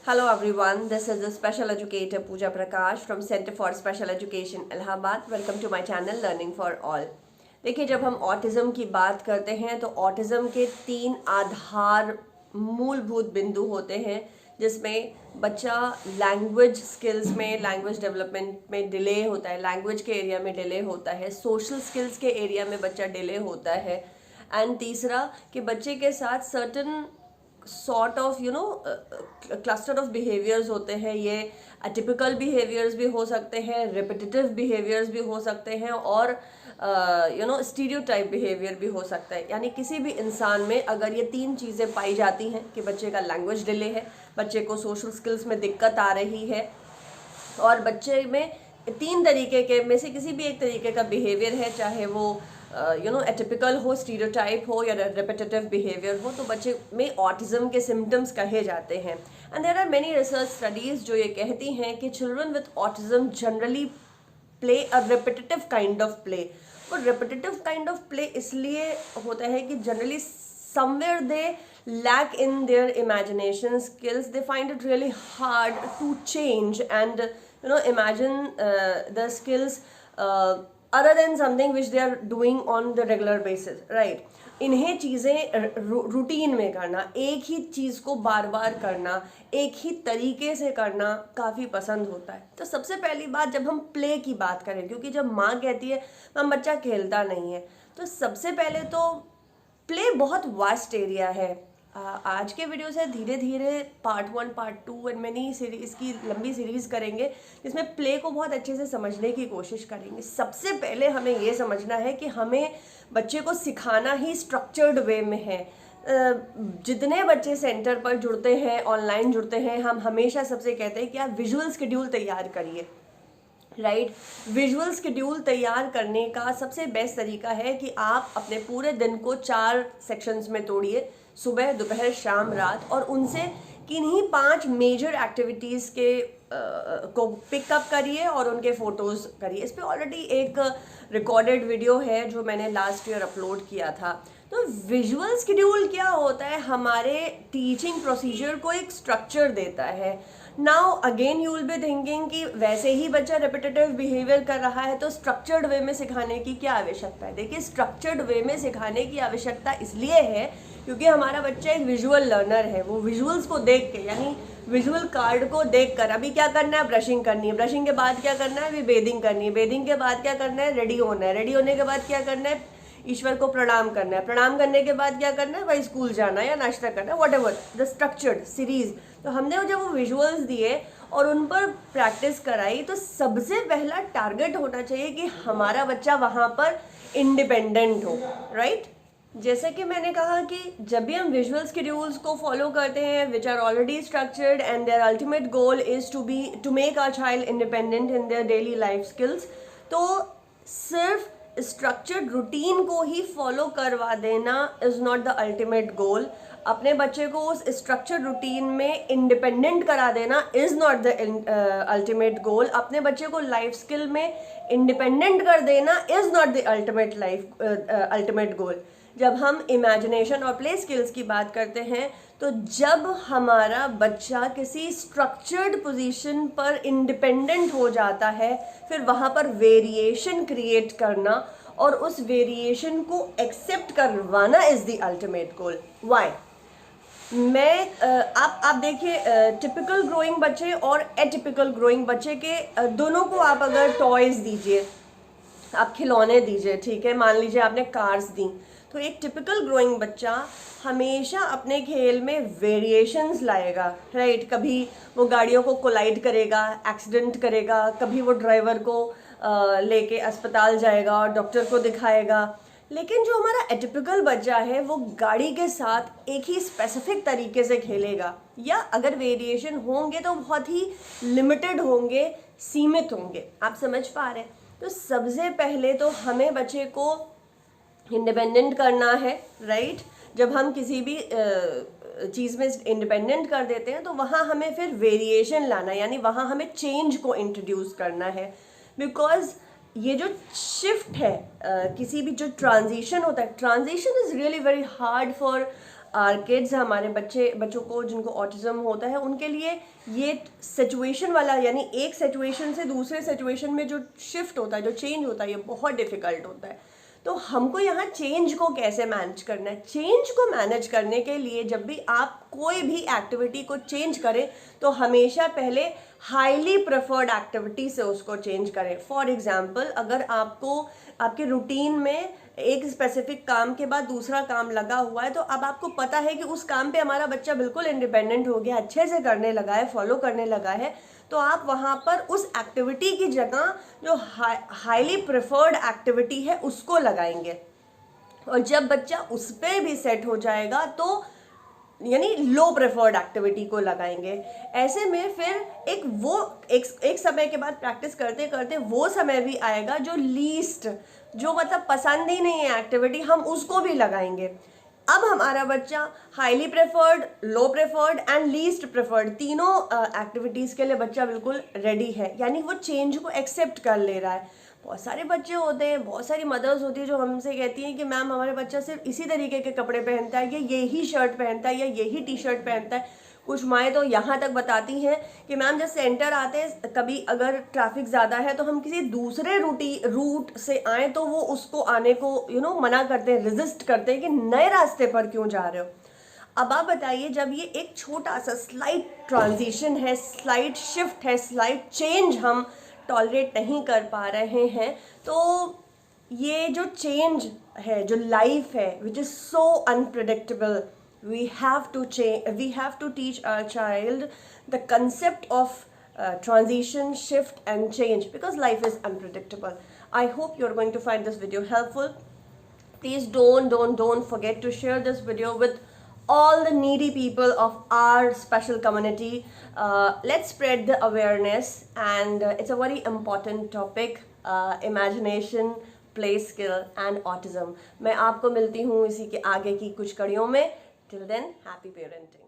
Hello everyone, this is the special educator Pooja Prakash from Center for Special Education Allahabad. Welcome to my channel Learning for All. देखिए, जब हम autism की बात करते हैं तो ऑटिज़म के 3 आधार मूलभूत बिंदु होते हैं, जिसमें बच्चा लैंग्वेज स्किल्स में, लैंग्वेज डेवलपमेंट में डिले होता है, लैंग्वेज के एरिया में डिले होता है, सोशल स्किल्स के एरिया में बच्चा डिले होता है, एंड तीसरा कि बच्चे के साथ certain sort of cluster of behaviours होते हैं। ये अटिपिकल बिहेवियर्स भी हो सकते हैं, रिपीटिटिव बिहेवियर्स भी हो सकते हैं, और स्टीरियोटाइप बिहेवियर भी हो सकता है। यानी किसी भी इंसान में अगर ये 3 चीज़ें पाई जाती हैं कि बच्चे का लैंग्वेज डिले है, बच्चे को सोशल स्किल्स में दिक्कत आ रही है, और बच्चे में 3 तरीके के में से किसी भी एक तरीके का बिहेवियर है, चाहे वो एटिपिकल हो, स्टीरियोटाइप हो या रिपीटिटिव बिहेवियर हो, तो बच्चे में ऑटिज्म के सिम्टम्स कहे जाते हैं। And there are many research studies जो ये कहती हैं कि children with autism generally play a repetitive kind of play. और रिपीटिटिव काइंड ऑफ प्ले इसलिए होता है कि generally somewhere they lack in their imagination skills. They find it really hard to change and imagine the skills other than something which they are doing on the regular basis, right? इन्हें चीज़ें routine में करना, एक ही चीज़ को बार बार करना, एक ही तरीके से करना काफ़ी पसंद होता है। तो सबसे पहली बात, जब हम प्ले की बात करें, क्योंकि जब माँ कहती है मैम बच्चा खेलता नहीं है, तो सबसे पहले तो प्ले बहुत वास्ट एरिया है। आज के वीडियो से धीरे धीरे part 1, part 2 and many series, इसकी लंबी सीरीज़ करेंगे जिसमें प्ले को बहुत अच्छे से समझने की कोशिश करेंगे। सबसे पहले हमें ये समझना है कि हमें बच्चे को सिखाना ही स्ट्रक्चर्ड वे में है। जितने बच्चे सेंटर पर जुड़ते हैं, ऑनलाइन जुड़ते हैं, हम हमेशा सबसे कहते हैं कि आप विजुअल शेड्यूल तैयार करिए, राइट? विजुअल शेड्यूल तैयार करने का सबसे बेस्ट तरीका है कि आप अपने पूरे दिन को 4 सेक्शंस में तोड़िए, सुबह, दोपहर, शाम, रात, और उनसे किन्हीं 5 मेजर एक्टिविटीज़ के को पिकअप करिए और उनके फ़ोटोज़ करिए। इस पर ऑलरेडी एक रिकॉर्डेड वीडियो है जो मैंने लास्ट ईयर अपलोड किया था। तो विजुअल शेड्यूल क्या होता है? हमारे टीचिंग प्रोसीजर को एक स्ट्रक्चर देता है। Now again you will be thinking कि वैसे ही बच्चा रिपीटेटिव बिहेवियर कर रहा है तो स्ट्रक्चर्ड वे में सिखाने की क्या आवश्यकता है? देखिए, स्ट्रक्चर्ड वे में सिखाने की आवश्यकता इसलिए है क्योंकि हमारा बच्चा एक विजुअल लर्नर है। वो विजुअल्स को देख के, यानी विजुअल कार्ड को देख कर, अभी क्या करना है, ब्रशिंग करनी है, ब्रशिंग के बाद क्या करना है, अभी बेदिंग करनी है, बेदिंग के बाद क्या करना है, रेडी होना है, रेडी होने के बाद क्या करना है, ईश्वर को प्रणाम करना है, प्रणाम करने के बाद क्या करना है, भाई स्कूल जाना है या नाश्ता करना है, what ever the structured series. तो हमने जब वो विजुअल्स दिए और उन पर प्रैक्टिस कराई, तो सबसे पहला टारगेट होना चाहिए कि हमारा बच्चा वहाँ पर इंडिपेंडेंट हो, राइट? जैसे कि मैंने कहा कि जब भी हम विजुअल शेड्यूल्स को फॉलो करते हैं which are already structured and their ultimate goal is to make our child independent in their daily life skills, तो सिर्फ स्ट्रक्चर्ड रूटीन को ही फॉलो करवा देना is not the ultimate goal. अपने बच्चे को उस स्ट्रक्चर्ड रूटीन में इंडिपेंडेंट करा देना is not the ultimate goal. अपने बच्चे को लाइफ स्किल में इंडिपेंडेंट कर देना इज़ नॉट द अल्टीमेट गोल। जब हम इमेजिनेशन और प्ले स्किल्स की बात करते हैं, तो जब हमारा बच्चा किसी स्ट्रक्चर्ड पोजीशन पर इंडिपेंडेंट हो जाता है, फिर वहाँ पर वेरिएशन क्रिएट करना और उस वेरिएशन को एक्सेप्ट करवाना is the ultimate goal. Why? आप देखिए, टिपिकल ग्रोइंग बच्चे और एटिपिकल ग्रोइंग बच्चे के दोनों को आप अगर टॉयज़ दीजिए, आप खिलौने दीजिए, ठीक है, मान लीजिए आपने कार्स दी, तो एक टिपिकल ग्रोइंग बच्चा हमेशा अपने खेल में वेरिएशंस लाएगा, राइट? कभी वो गाड़ियों को कोलाइड करेगा, एक्सीडेंट करेगा, कभी वो ड्राइवर को लेके अस्पताल जाएगा और डॉक्टर को दिखाएगा। लेकिन जो हमारा एटिपिकल बच्चा है वो गाड़ी के साथ एक ही स्पेसिफिक तरीके से खेलेगा, या अगर वेरिएशन होंगे तो बहुत ही लिमिटेड होंगे, सीमित होंगे। आप समझ पा रहे हैं? तो सबसे पहले तो हमें बच्चे को इंडिपेंडेंट करना है, राइट? जब हम किसी भी चीज़ में इंडिपेंडेंट कर देते हैं तो वहाँ हमें फिर वेरिएशन लाना, यानी वहाँ हमें चेंज को इंट्रोड्यूस करना है। बिकॉज ये जो शिफ्ट है, किसी भी जो ट्रांजिशन होता है, transition is really very hard for our kids, हमारे बच्चों को जिनको ऑटिज्म होता है उनके लिए ये सिचुएशन वाला, यानी एक सिचुएशन से दूसरे सिचुएशन में जो शिफ्ट होता है, जो चेंज होता है, ये बहुत डिफ़िकल्ट होता है। तो हमको यहाँ चेंज को कैसे मैनेज करना है? चेंज को मैनेज करने के लिए जब भी आप कोई भी एक्टिविटी को चेंज करें तो हमेशा पहले हाईली प्रेफर्ड एक्टिविटी से उसको चेंज करें। फॉर एग्जांपल, अगर आपको आपके रूटीन में एक स्पेसिफिक काम के बाद दूसरा काम लगा हुआ है, तो अब आपको पता है कि उस काम पे हमारा बच्चा बिल्कुल इंडिपेंडेंट हो गया, अच्छे से करने लगा है, फॉलो करने लगा है, तो आप वहाँ पर उस एक्टिविटी की जगह जो हाईली प्रेफर्ड एक्टिविटी है उसको लगाएंगे। और जब बच्चा उस पर भी सेट हो जाएगा तो यानी लो प्रेफर्ड एक्टिविटी को लगाएंगे। ऐसे में फिर एक समय के बाद प्रैक्टिस करते करते वो समय भी आएगा जो लीस्ट, जो मतलब पसंद ही नहीं है एक्टिविटी, हम उसको भी लगाएंगे। अब हमारा बच्चा highly preferred, low preferred and least preferred तीनों एक्टिविटीज़ के लिए बच्चा बिल्कुल रेडी है, यानी वो चेंज को एक्सेप्ट कर ले रहा है। बहुत सारे बच्चे होते हैं, बहुत सारी मदर्स होती है जो हमसे कहती हैं कि मैम हमारा बच्चा सिर्फ इसी तरीके के कपड़े पहनता है, या यही शर्ट पहनता है, या यही टी शर्ट पहनता है। कुछ माएँ तो यहाँ तक बताती हैं कि मैम जब सेंटर आते हैं, कभी अगर ट्रैफिक ज़्यादा है तो हम किसी दूसरे रूट से आएँ तो वो उसको आने को मना करते हैं, रेजिस्ट करते हैं कि नए रास्ते पर क्यों जा रहे हो। अब आप बताइए, जब ये एक छोटा सा स्लाइट ट्रांजिशन है, स्लाइट शिफ्ट है, स्लाइट चेंज हम टॉलरेट नहीं कर पा रहे हैं, तो ये जो चेंज है, जो लाइफ है, which is so unpredictable, we have to teach our child the concept of transition, shift and change, because life is unpredictable. I hope you're going to find this video helpful. Please don't forget to share this video with all the needy people of our special community. Let's spread the awareness, and it's a very important topic, imagination, play skill and autism. मैं आपको मिलती हूँ इसी के आगे की कुछ कड़ियों में. Till then, happy parenting.